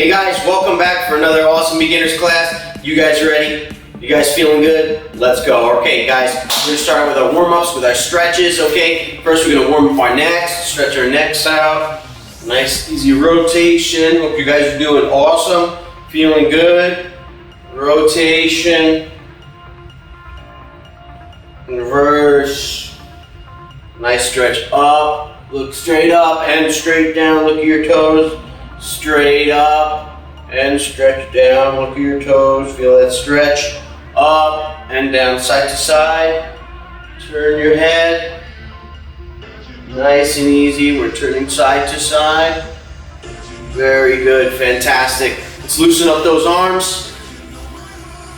Hey guys, welcome back for another awesome beginners class. You guys ready? You guys feeling good? Let's go. Okay guys, we're going to start with our warm-ups with our stretches, okay? First we're going to warm up our necks, stretch our necks out. Nice easy rotation. Hope you guys are doing awesome. Feeling good. Rotation. Reverse. Nice stretch up. Look straight up and straight down. Look at your toes. Straight up and stretch down. Look at your toes. Feel that stretch. Up and down, side to side. Turn your head. Nice and easy. We're turning side to side. Very good. Fantastic. Let's loosen up those arms.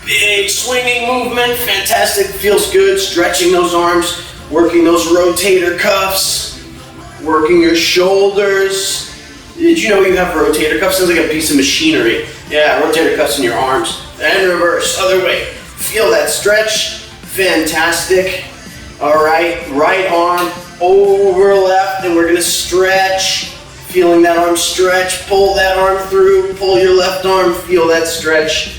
Big swinging movement. Fantastic. Feels good. Stretching those arms. Working those rotator cuffs. Working your shoulders. Did you know you have rotator cuffs? Sounds like a piece of machinery. Yeah, rotator cuffs in your arms. And reverse, other way. Feel that stretch. Fantastic. All right, right arm over left, and we're gonna stretch. Feeling that arm stretch. Pull that arm through. Pull your left arm. Feel that stretch.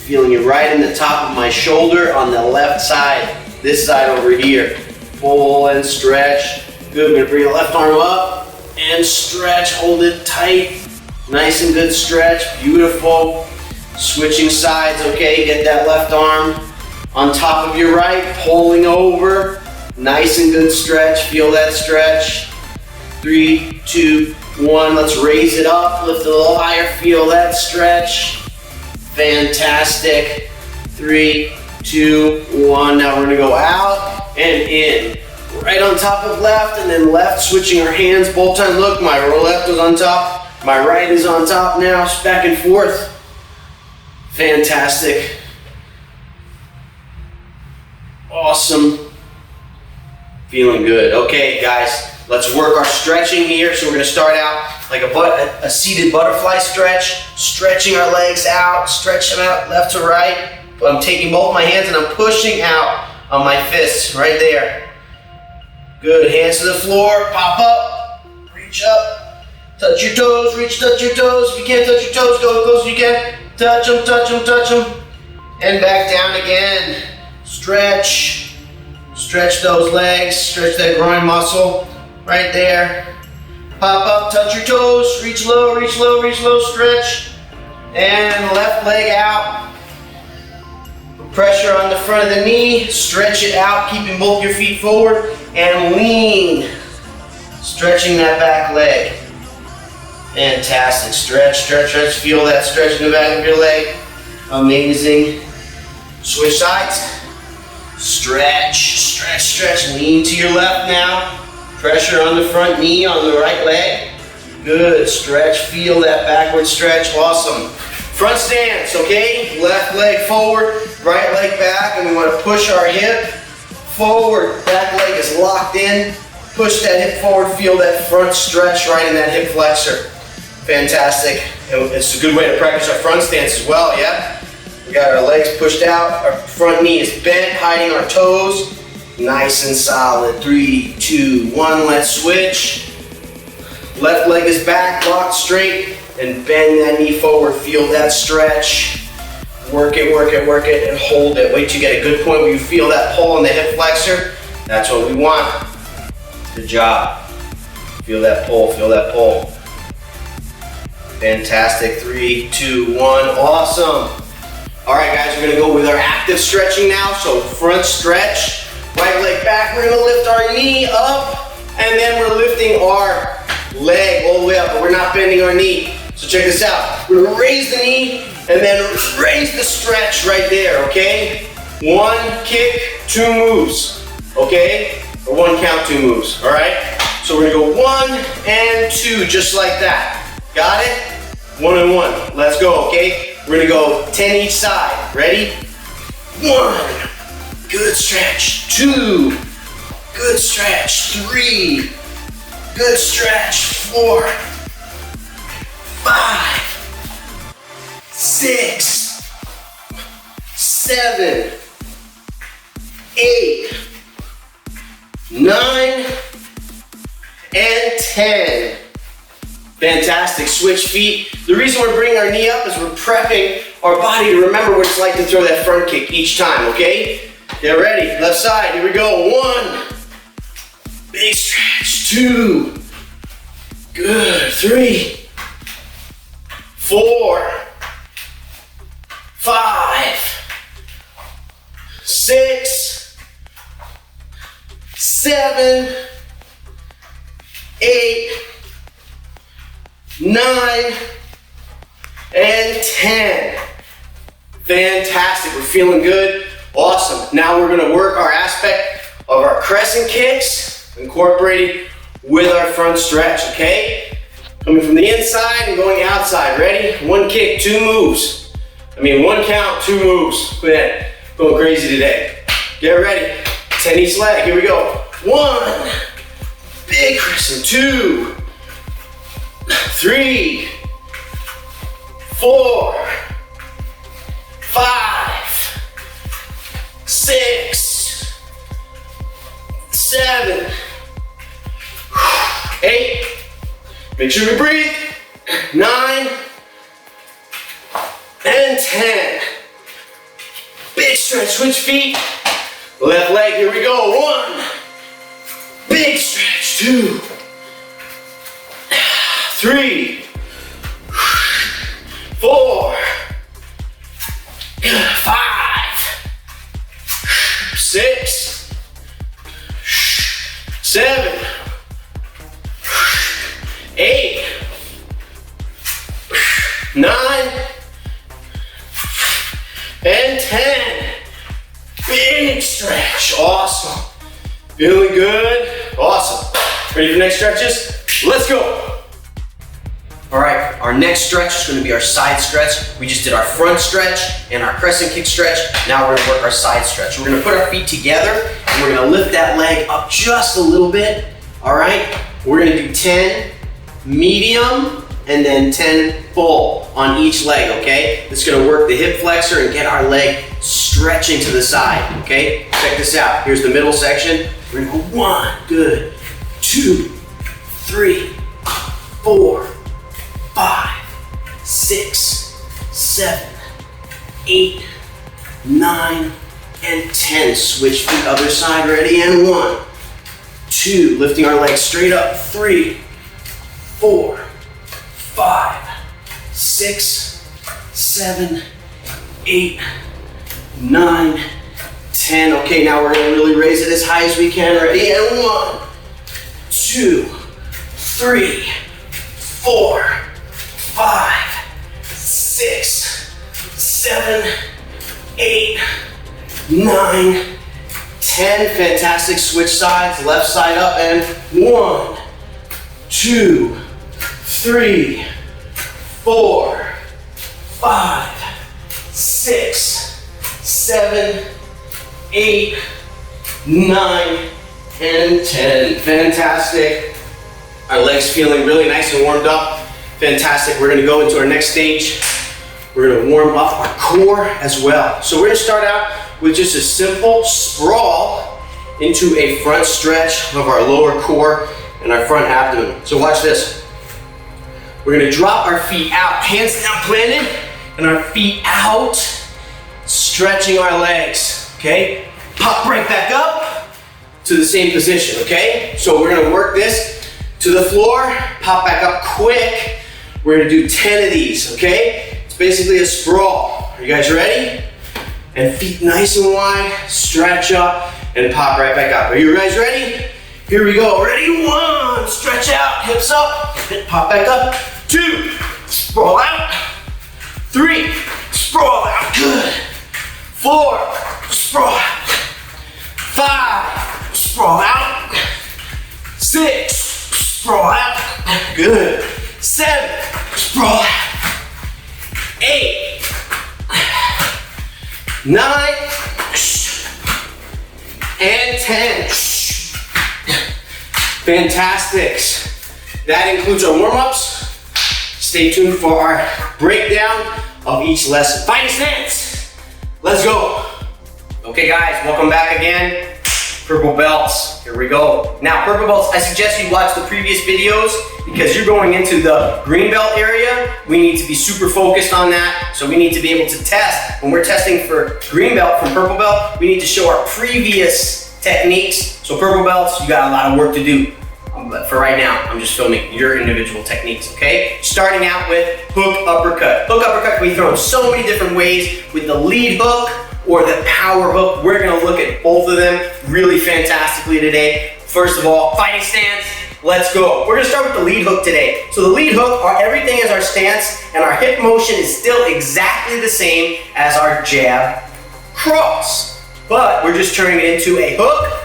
Feeling it right in the top of my shoulder on the left side. This side over here. Pull and stretch. Good. We're gonna bring the left arm up. And stretch, hold it tight. Nice and good stretch, beautiful. Switching sides, okay? Get that left arm on top of your right, pulling over. Nice and good stretch, feel that stretch. 3, 2, 1, let's raise it up, lift it a little higher, feel that stretch. Fantastic. 3, 2, 1, now we're gonna go out and in. Right on top of left, and then left, switching our hands both times. Look, my left is on top, my right is on top now, back and forth. Fantastic. Awesome. Feeling good. Okay, guys, let's work our stretching here. So we're gonna start out like a seated butterfly stretch, stretching our legs out, stretch them out left to right. But I'm taking both my hands and I'm pushing out on my fists right there. Good, hands to the floor, pop up, reach up, touch your toes, reach, touch your toes. If you can't touch your toes, go as close as you can. Touch them, touch them, touch them. And back down again. Stretch, stretch those legs, stretch that groin muscle right there. Pop up, touch your toes, reach low, reach low, reach low, stretch. And left leg out. Pressure on the front of the knee, stretch it out, keeping both your feet forward, and lean. Stretching that back leg. Fantastic. Stretch, stretch, stretch. Feel that stretch in the back of your leg. Amazing. Switch sides. Stretch, stretch, stretch. Lean to your left now. Pressure on the front knee, on the right leg. Good. Stretch. Feel that backward stretch. Awesome. Front stance, okay? Left leg forward, right leg back, and we want to push our hip forward. Back leg is locked in. Push that hip forward, feel that front stretch right in that hip flexor. Fantastic. It's a good way to practice our front stance as well, yeah? We got our legs pushed out, our front knee is bent, hiding our toes. Nice and solid. 3, 2, 1, let's switch. Left leg is back, locked straight. And bend that knee forward, feel that stretch. Work it, work it, work it, and hold it. Wait till you get a good point where you feel that pull in the hip flexor. That's what we want. Good job. Feel that pull, feel that pull. Fantastic, 3, 2, 1, awesome. All right guys, we're gonna go with our active stretching now. So front stretch, right leg back. We're gonna lift our knee up, and then we're lifting our leg all the way up, but we're not bending our knee. So check this out. We're gonna raise the knee and then raise the stretch right there, okay? 1 kick, 2 moves, okay? Or 1 count, 2 moves, all right? So we're gonna go 1 and 2, just like that. Got it? 1 and 1. Let's go, okay? We're gonna go 10 each side. Ready? 1. Good stretch. 2. Good stretch. 3. Good stretch. 4. 5, 6, 7, 8, 9, and 10. Fantastic, switch feet. The reason we're bringing our knee up is we're prepping our body to remember what it's like to throw that front kick each time, okay? Get ready, left side, here we go. 1, big stretch, 2, good, 3, 4, 5, 6, 7, 8, 9, and 10. Fantastic, we're feeling good. Awesome. Now we're gonna work our aspect of our crescent kicks, incorporating with our front stretch, okay? Coming from the inside and going outside. Ready? 1 kick, 2 moves. 1 count, 2 moves. Go ahead. Going crazy today. Get ready. 10 each leg. Here we go. 1, big crescent. 2, 3, 4, 5, 6, 7, 8. Make sure we breathe. 9 and 10. Big stretch, switch feet. Left leg, here we go. 1, big stretch. 2, 3, 4, 5, 6, 7, 8, 9, and 10. Big stretch. Awesome. Feeling good. Awesome. Ready for next stretches? Let's go. All right, our next stretch is going to be our side stretch. We just did our front stretch and our crescent kick stretch. Now we're going to work our side stretch. We're going to put our feet together and we're going to lift that leg up just a little bit. All right, we're going to do 10 medium and then 10 full on each leg, okay? It's going to work the hip flexor and get our leg stretching to the side, okay? Check this out. Here's the middle section. We're going to go 1, good, 2, 3, 4, 5, 6, 7, 8, 9, and 10. Switch feet, other side, ready, and 1, 2, lifting our legs straight up, 3, 4, 5, 6, 7, 8, 9, 10. Okay, now we're gonna really raise it as high as we can, ready, and 1, 2, 3, 4, 5, 6, 7, 8, 9, 10. Fantastic. Switch sides, left side up, and 1, 2, 3, 4, 5, 6, 7, 8, 9, and 10. Fantastic. Our legs feeling really nice and warmed up. Fantastic. We're going to go into our next stage. We're going to warm up our core as well. So we're going to start out with just a simple sprawl into a front stretch of our lower core and our front abdomen. So watch this. We're going to drop our feet out, hands down planted, and our feet out, stretching our legs, okay? Pop right back up to the same position, okay? So we're going to work this to the floor, pop back up quick. We're going to do 10 of these, okay? It's basically a sprawl. Are you guys ready? And feet nice and wide, stretch up, and pop right back up. Are you guys ready? Here we go. Ready? 1, stretch out, hips up, and pop back up. 2, sprawl out. 3, sprawl out. Good. 4, sprawl out. 5, sprawl out. 6, sprawl out. Good. 7, sprawl out. 8, 9, and 10. Fantastic. That includes our warm-ups. Stay tuned for our breakdown of each lesson. Fighting stance. Let's go. Okay guys, welcome back again. purple belts. Here we go. Now, purple belts, I suggest you watch the previous videos because you're going into the green belt area. We need to be super focused on that. So we need to be able to test. When we're testing for green belt from purple belt, we need to show our previous techniques. So purple belts, you got a lot of work to do. But for right now, I'm just filming your individual techniques, okay? Starting out with hook uppercut. Hook uppercut can be thrown so many different ways with the lead hook or the power hook. We're gonna look at both of them really fantastically today. First of all, fighting stance, let's go. We're gonna start with the lead hook today. So the lead hook, everything is our stance, and our hip motion is still exactly the same as our jab cross. But we're just turning it into a hook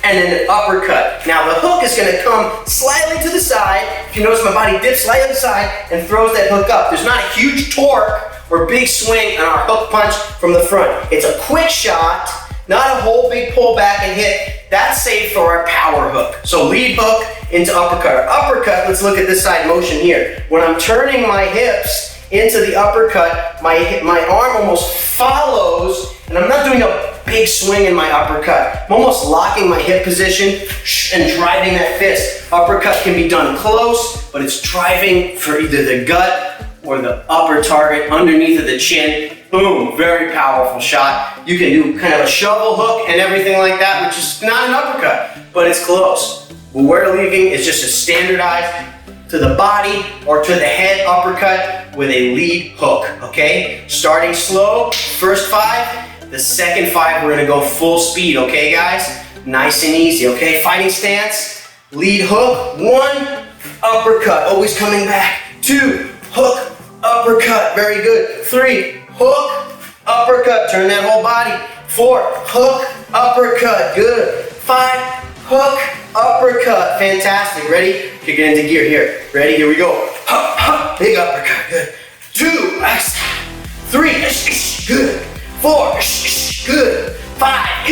and then an uppercut. Now the hook is gonna come slightly to the side. If you notice, my body dips slightly to the side and throws that hook up. There's not a huge torque or big swing on our hook punch from the front. It's a quick shot, not a whole big pull back and hit. That's safe for our power hook. So lead hook into uppercut. Our uppercut, let's look at this side motion here. When I'm turning my hips into the uppercut, my arm almost follows, and I'm not doing a big swing in my uppercut. I'm almost locking my hip position and driving that fist. Uppercut can be done close, but it's driving for either the gut or the upper target underneath of the chin. Boom, very powerful shot. You can do kind of a shovel hook and everything like that, which is not an uppercut, but it's close. What we're leaving is just a standardized to the body or to the head uppercut with a lead hook, okay? Starting slow, first 5. The second 5, we're gonna go full speed, okay guys? Nice and easy, okay? Fighting stance, lead hook, 1, uppercut, always coming back. 2, hook, uppercut, very good. 3, hook, uppercut, turn that whole body. 4, hook, uppercut, good. 5, hook, uppercut, fantastic. Ready? Kick it into gear here. Ready? Here we go. Big uppercut, good. 2, 3, good. 4, good. 5,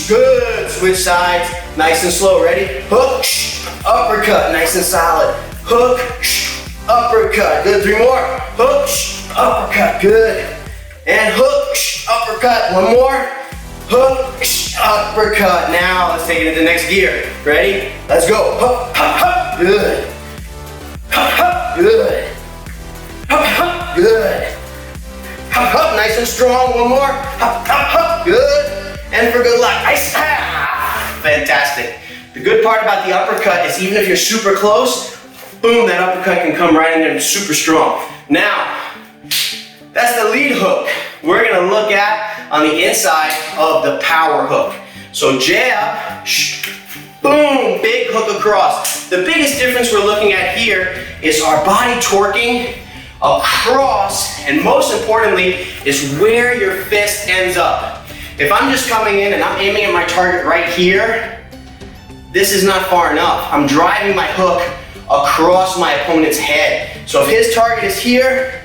good. Switch sides, nice and slow. Ready? Hook, uppercut, nice and solid. Hook, uppercut, good. 3 more. Hook, uppercut, good. And hook, uppercut, 1 more. Hook, uppercut. Now let's take it into the next gear. Ready? Let's go. Hook, good. Good. Good. Up, nice and strong. 1 more. Up, good. And for good luck. Nice. Fantastic. The good part about the uppercut is even if you're super close, boom, that uppercut can come right in there and super strong. Now, that's the lead hook. We're gonna look at on the inside of the power hook. So jab, boom, big hook across. The biggest difference we're looking at here is our body torquing across, and most importantly, is where your fist ends up. If I'm just coming in and I'm aiming at my target right here, this is not far enough. I'm driving my hook across my opponent's head. So if his target is here,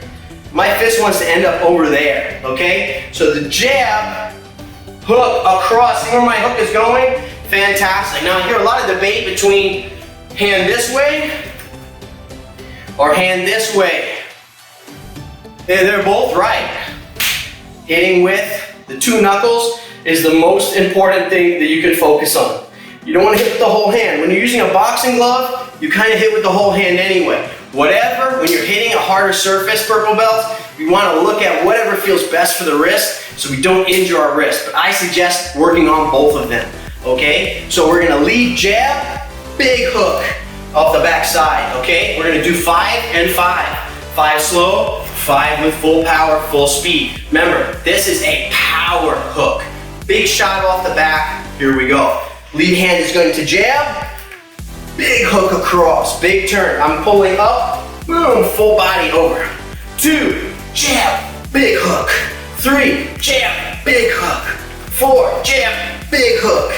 my fist wants to end up over there, okay? So the jab, hook across, see where my hook is going? Fantastic. Now I hear a lot of debate between hand this way or hand this way. They're both right. Hitting with the 2 knuckles is the most important thing that you can focus on. You don't want to hit with the whole hand. When you're using a boxing glove, you kind of hit with the whole hand anyway. Whatever, when you're hitting a harder surface, purple belts, we want to look at whatever feels best for the wrist so we don't injure our wrist. But I suggest working on both of them, okay? So we're going to lead jab, big hook off the back side, okay? We're going to do 5 and 5. 5 slow, 5 with full power, full speed. Remember, this is a power hook. Big shot off the back, here we go. Lead hand is going to jab, big hook across, big turn. I'm pulling up, boom, full body over. 2, jab, big hook. 3, jab, big hook. 4, jab, big hook.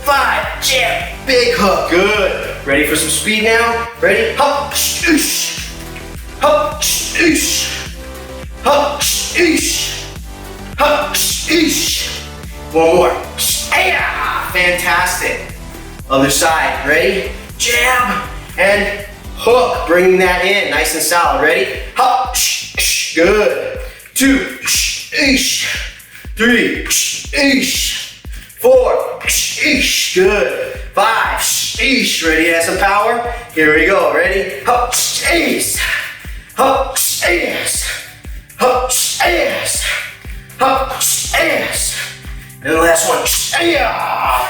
5, jab, big hook. Good. Ready for some speed now? Ready? Hop, shoosh. Hop, shoosh. Hop, shoosh. Hop, shoosh. 1 more. Yeah, fantastic. Other side. Ready? Jab and hook. Bringing that in. Nice and solid. Ready? Hop, good. 2, 3, 4, Good. 5. Sheesh. Ready to have some power? Here we go. Ready? Hup, sheesh. Hup, sheesh. Hup, sheesh. Hup, sheesh. And the last one. Yeah.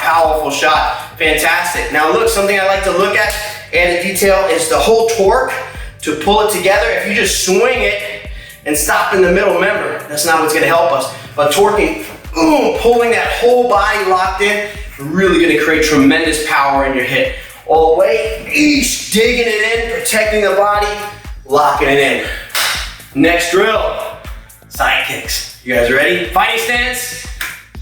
Powerful shot. Fantastic. Now look, something I like to look at and in detail is the whole torque to pull it together. If you just swing it and stop in the middle, remember, that's not what's gonna help us. But torquing, pulling that whole body locked in, really gonna create tremendous power in your hit. All the way, digging it in, protecting the body, locking it in. Next drill, side kicks. You guys ready? Fighting stance,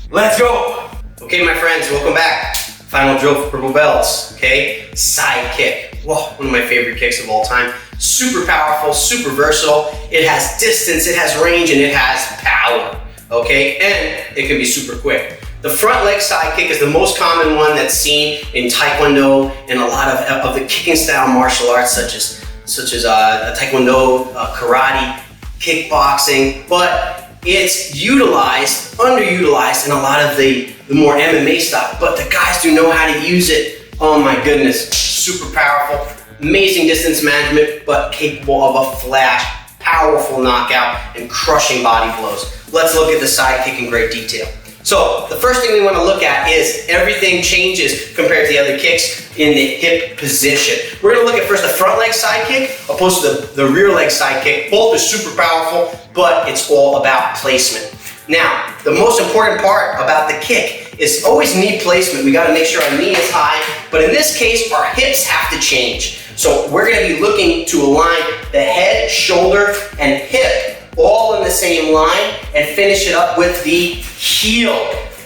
let's go. Okay, my friends, welcome back. Final drill for purple belts, okay? Side kick. Whoa, one of my favorite kicks of all time. Super powerful, super versatile. It has distance, it has range, and it has power, okay? And it can be super quick. The front leg side kick is the most common one that's seen in Taekwondo and a lot of the kicking style martial arts such as Taekwondo, karate, kickboxing, but it's utilized, underutilized in a lot of the more MMA stuff, but the guys do know how to use it. Oh my goodness, super powerful, amazing distance management, but capable of a flash, powerful knockout, and crushing body blows. Let's look at the side kick in great detail. So the first thing we want to look at is everything changes compared to the other kicks in the hip position. We're going to look at first the front leg side kick opposed to the rear leg side kick. Both are super powerful, but it's all about placement. Now, the most important part about the kick is always knee placement. We got to make sure our knee is high, but in this case, our hips have to change. So we're going to be looking to align the head, shoulder, and hip all in the same line and finish it up with the heel.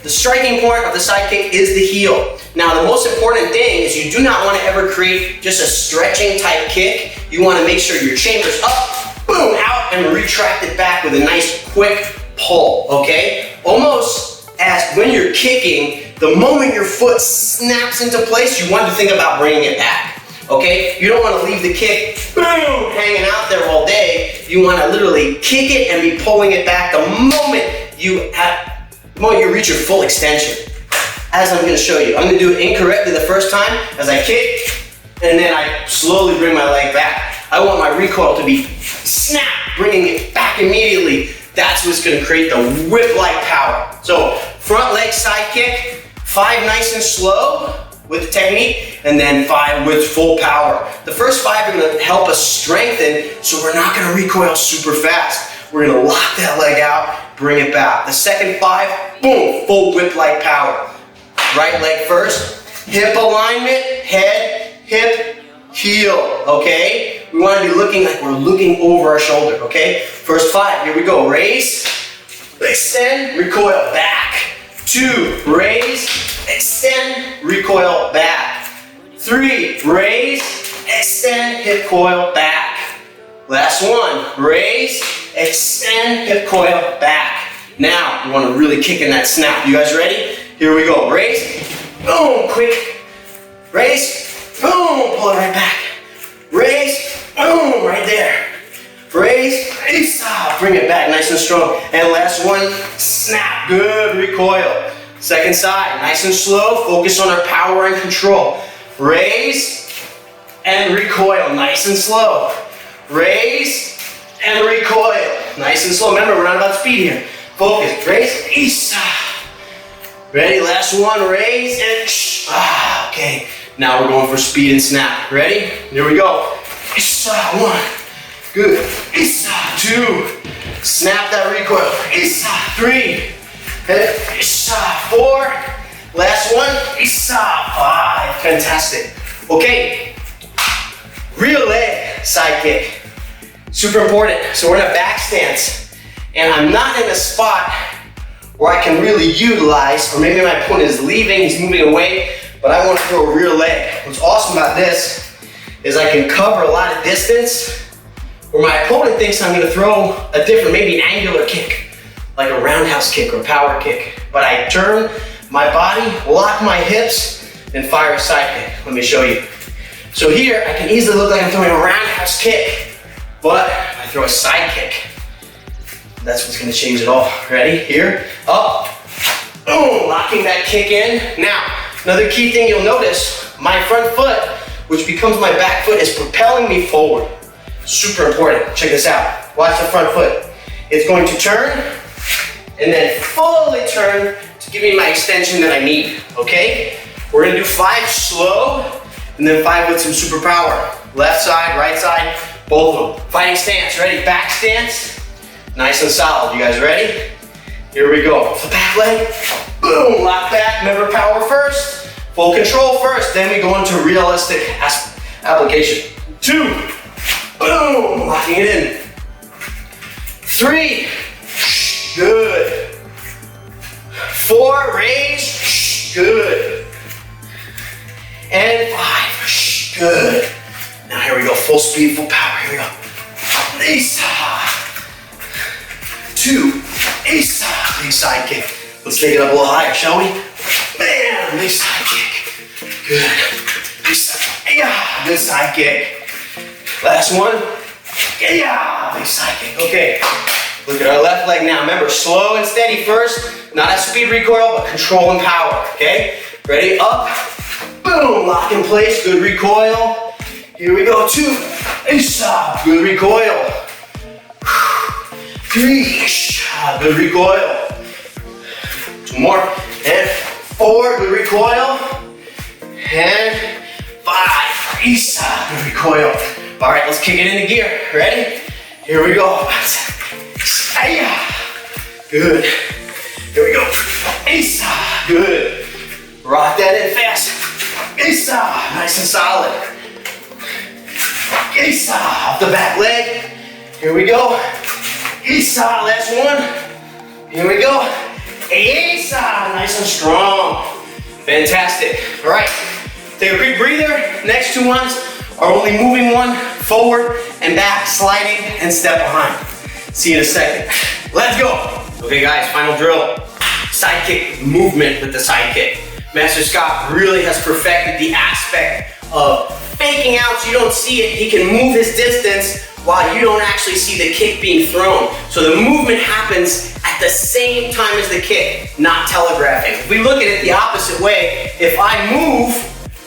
The striking point of the side kick is the heel. Now, the most important thing is you do not want to ever create just a stretching type kick. You want to make sure your chamber's up, boom, out, and retract it back with a nice quick pull, okay? Almost as when you're kicking, the moment your foot snaps into place, you want to think about bringing it back. Okay, you don't want to leave the kick, boom, hanging out there all day. You want to literally kick it and be pulling it back the moment you reach your full extension. As I'm going to show you, I'm going to do it incorrectly the first time as I kick, and then I slowly bring my leg back. I want my recoil to be snap, bringing it back immediately. That's what's going to create the whip-like power. So front leg side kick, 5 nice and slow with the technique, and then 5 with full power. The first 5 are going to help us strengthen, so we're not going to recoil super fast. We're going to lock that leg out, bring it back. The second 5, boom, full whip-like power. Right leg first, hip alignment, head, hip, heel, okay? We want to be looking like we're looking over our shoulder, okay? First 5, here we go. Raise, extend, recoil back. 2, raise, extend, recoil back. 3, raise, extend, hip coil back. Last one, raise, extend, hip coil back. Now, you want to really kick in that snap. You guys ready? Here we go. Raise, boom, quick. Raise, boom, pull it right back. Raise, boom, right there. Raise, bring it back nice and strong. And last one, snap, good recoil. Second side, nice and slow, focus on our power and control. Raise and recoil, nice and slow. Raise and recoil, nice and slow. Remember, we're not about speed here. Focus, raise, isa. Ready, last one, raise and okay. Now we're going for speed and snap. Ready? Here we go. Isa, 1. Good. Isa, 2. Snap that recoil. Isa, 3. Isa, 4. Last one. Isa, 5. Fantastic. Okay. Rear leg side kick. Super important. So we're in a back stance, and I'm not in a spot where I can really utilize, or maybe my opponent is leaving, he's moving away, but I want to throw a rear leg. What's awesome about this is I can cover a lot of distance where my opponent thinks I'm going to throw a different, maybe an angular kick, like a roundhouse kick or power kick. But I turn my body, lock my hips, and fire a side kick. Let me show you. So here, I can easily look like I'm throwing a roundhouse kick, but I throw a side kick. That's what's going to change it all. Ready? Here, up, boom, locking that kick in. Now, Another key thing you'll notice, my front foot, which becomes my back foot, is propelling me forward. Super important. Check this out. Watch the front foot. It's going to turn and then fully turn to give me my extension that I need, okay? We're gonna do 5 slow and then 5 with some super power. Left side, right side, both of them. Fighting stance, ready? Back stance, nice and solid. You guys ready? Here we go. The back leg, boom, lock back. Remember power first, full control first, then we go into realistic application. 2, boom, locking it in. 3, good. 4, raise, good. And 5, good. Now here we go, full speed, full power, here we go. Isa. 2, Isa, big side kick. Let's take it up a little higher, shall we? Bam, big side kick. Good. Isa, yeah, good side kick. Last one. Yeah, big side kick. Okay, look at our left leg now. Remember, slow and steady first, not a speed recoil, but control and power, okay? Ready, up, boom, lock in place, good recoil. Here we go, 2, Isa, good recoil. 3, good recoil. 2 more, and 4, good recoil. And 5, Isa, good recoil. All right, let's kick it into gear. Ready? Here we go. Good. Here we go. Isa, good. Rock that in fast. Isa, nice and solid. Isa, off the back leg. Here we go. Isa, last one. Here we go. Isa, nice and strong. Fantastic. All right, take a quick breather. Next 2 ones are only moving 1 forward and back, sliding and step behind. See you in a second. Let's go. Okay guys, final drill. Side kick movement with the side kick. Master Scott really has perfected the aspect of faking out so you don't see it. He can move his distance while you don't actually see the kick being thrown. So the movement happens at the same time as the kick, not telegraphing. If we look at it the opposite way, if I move,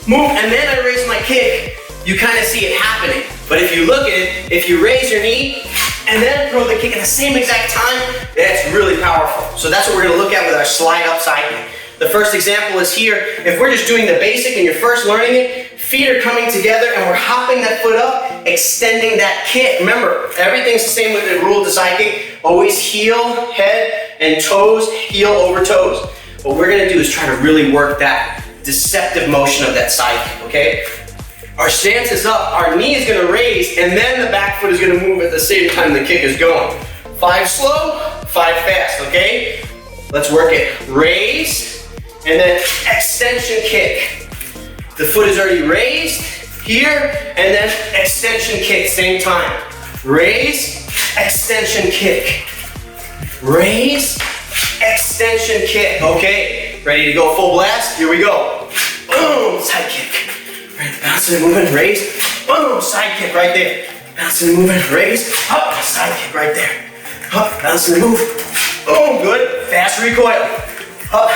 and then I raise my kick, you kind of see it happening. But if you look at it, if you raise your knee and then throw the kick at the same exact time, that's really powerful. So that's what we're gonna look at with our slide up side kick. The first example is here. If we're just doing the basic and you're first learning it, feet are coming together and we're hopping that foot up, extending that kick. Remember, everything's the same with the rule of the side kick. Always heel, head, and toes, heel over toes. What we're gonna do is try to really work that deceptive motion of that side kick, okay? Our stance is up, our knee is gonna raise, and then the back foot is gonna move at the same time the kick is going. 5 slow, 5 fast, okay? Let's work it. Raise, and then extension kick. The foot is already raised here, and then extension kick, same time. Raise, extension kick. Raise, extension kick. Okay, ready to go full blast? Here we go. Boom, side kick. Right, bouncing and moving, raise, boom, side kick right there. Bouncing and moving, raise, up, side kick right there. Up, bouncing and move, boom, good. Fast recoil, up,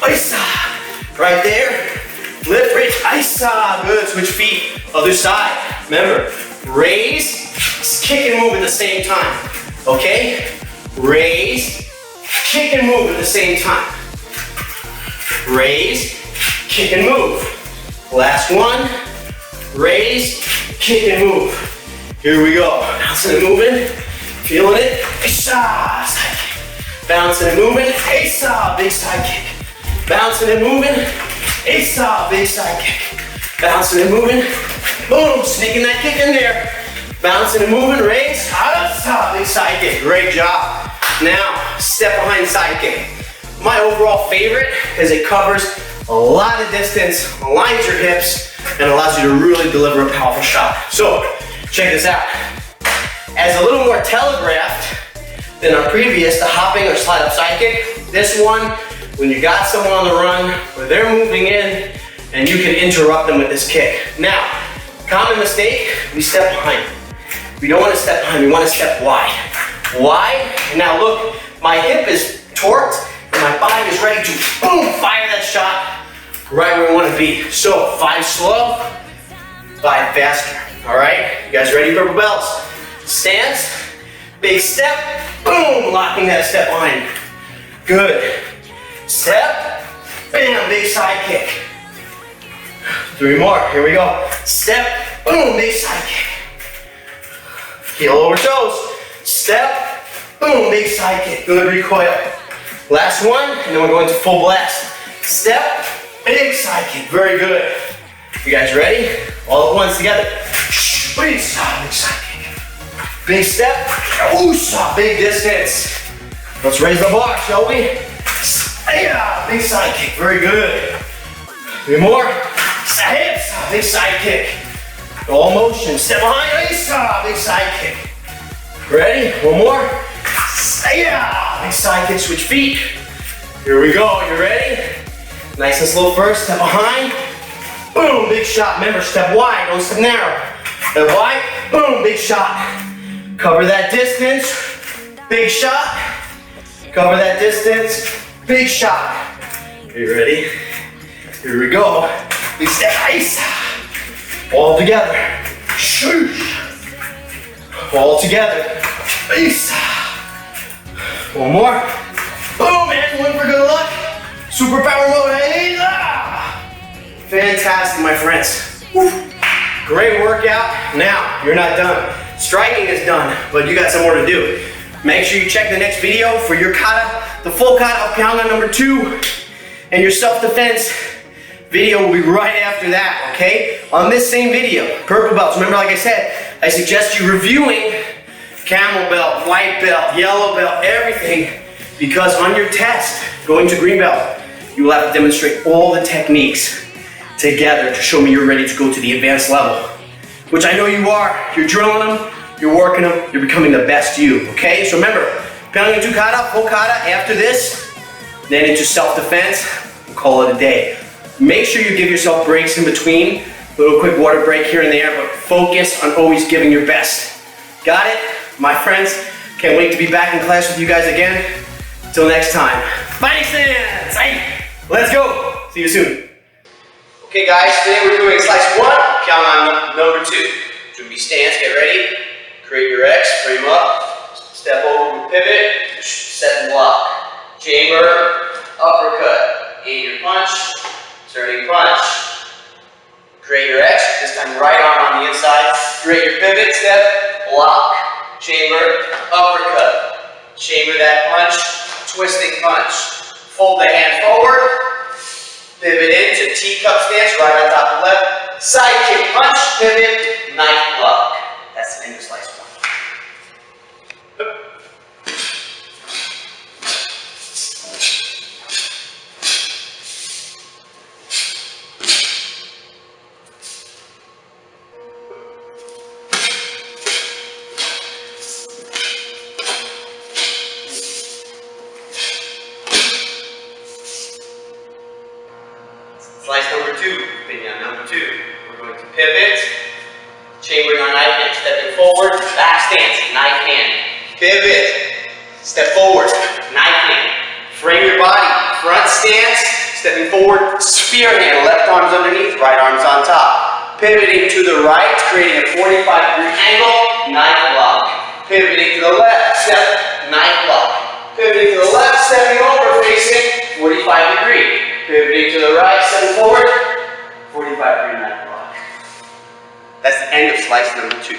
Isa, right there. Lift, raise, Isa, good. Switch feet, other side. Remember, raise, kick and move at the same time. Okay? Raise, kick and move at the same time. Raise, kick and move. Last one, raise, kick and move. Here we go. Bouncing and moving, feeling it. Isa, side kick. Bouncing and moving, Isa, big side kick. Bouncing and moving, Isa, big side kick. Bouncing and moving, boom, sneaking that kick in there. Bouncing and moving, raise, Isa, big side kick. Great job. Now, step behind side kick. My overall favorite is it covers a lot of distance, aligns your hips, and allows you to really deliver a powerful shot. So, check this out. As a little more telegraphed than our previous, the hopping or slide up side kick, this one, when you got someone on the run, where they're moving in, and you can interrupt them with this kick. Now, common mistake, we step behind. We don't want to step behind, we want to step wide. Wide, and now look, my hip is torqued, and my body is ready to boom, fire that shot right where we want to be. So 5 slow, 5 faster. All right, you guys ready, purple belts? Stance, big step, boom, locking that step line. Good. Step, bam, big side kick. 3 more, here we go. Step, boom, big side kick. Heel over toes. Step, boom, big side kick. Good recoil. Last one, and then we're going to full blast. Step, big side kick. Very good. You guys ready? All at once together. Big side kick. Big step, ooh, big distance. Let's raise the bar, shall we? Yeah, big side kick. Very good. 3 more. Hips, big side kick. All motion. Step behind, big side kick. Ready? One more. Yeah, big side kick, switch feet. Here we go, you ready? Nice and slow first, step behind. Boom, big shot. Remember, step wide, don't step narrow. Step wide, boom, big shot. Cover that distance, big shot. Cover that distance, big shot. Are you ready? Here we go. Big step, ice. All together. Shoosh. All together. Ice. One more. Boom, and one for good luck. Superpower mode. Fantastic, my friends. Woo. Great workout. Now, you're not done. Striking is done, but you got some more to do. Make sure you check the next video for your kata, the full kata of Pyongyang number 2, and your self-defense video will be right after that, okay? On this same video, purple belts. Remember, like I said, I suggest you reviewing camel belt, white belt, yellow belt, everything, because on your test, going to green belt, you will have to demonstrate all the techniques together to show me you're ready to go to the advanced level, which I know you are. You're drilling them, you're working them, you're becoming the best you, okay? So remember, Pyongyang 2 kata, full kata after this, then into self-defense, we'll call it a day. Make sure you give yourself breaks in between, little quick water break here and there, but focus on always giving your best. Got it? My friends, can't wait to be back in class with you guys again. Till next time, fighting stance! Hey, let's go! See you soon. Okay guys, today we're doing slice 1, Pyongyang number 2. Should be stance, get ready. Create your X, frame up, step over with pivot, set and block. Chamber, uppercut, aim your punch, turning punch. Create your X, this time right arm on the inside. Create your pivot, step, block. Chamber, uppercut. Chamber that punch, twisting punch. Fold the hand forward, pivot into teacup stance, right on top of left. Side kick, punch, pivot, knife block. That's the end of slice 1. Slice number 2, Pyongyang number 2. We're going to pivot, chambering our knife hand, stepping forward, back stance, knife hand. Pivot, step forward, knife hand. Frame your body, front stance, stepping forward, spear hand, left arm's underneath, right arm's on top. Pivoting to the right, creating a 45-degree angle, knife block. Pivoting to the left, step, knife block. Pivoting to the left, stepping over, facing 45-degree. Pivoting to the right, stepping forward, 45-degree knife block. That's the end of slice number 2.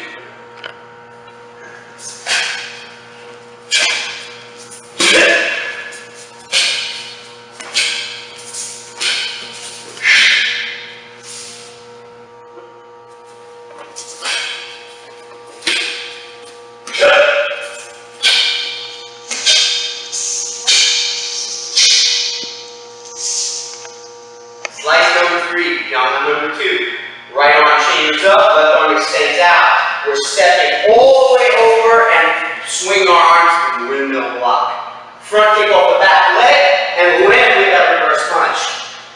Slice number 3, Pyongyang number 2. Right arm chambers up, left arm extends out. We're stepping all the way over and swing our arms in the windmill block. Front kick off the back leg and land with that reverse punch.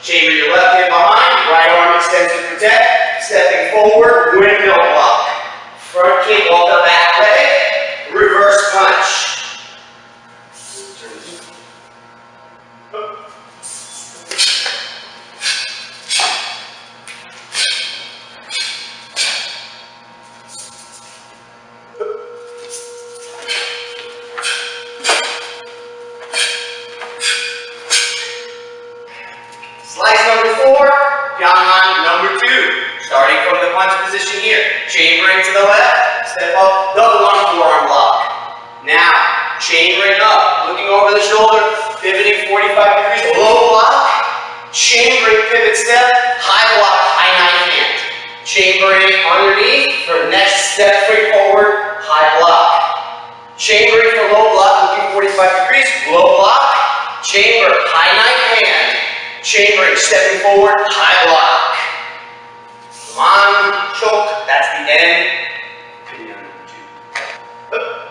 Chamber your left hand behind, right arm extends to protect. Stepping forward, windmill block. Front kick off the back leg, reverse punch. Slice number 4, down on number 2. Starting from the punch position here. Chambering to the left, step up, double arm forearm block. Now, chambering up, looking over the shoulder, pivoting 45 degrees, low block. Chambering, pivot step, high block, high knife hand. Chambering underneath for next step, straight forward, high block. Chambering for low block, looking 45 degrees, low block. Chamber, high knife hand. Chambering, stepping forward, high block. Come on, choke, that's the end. 2.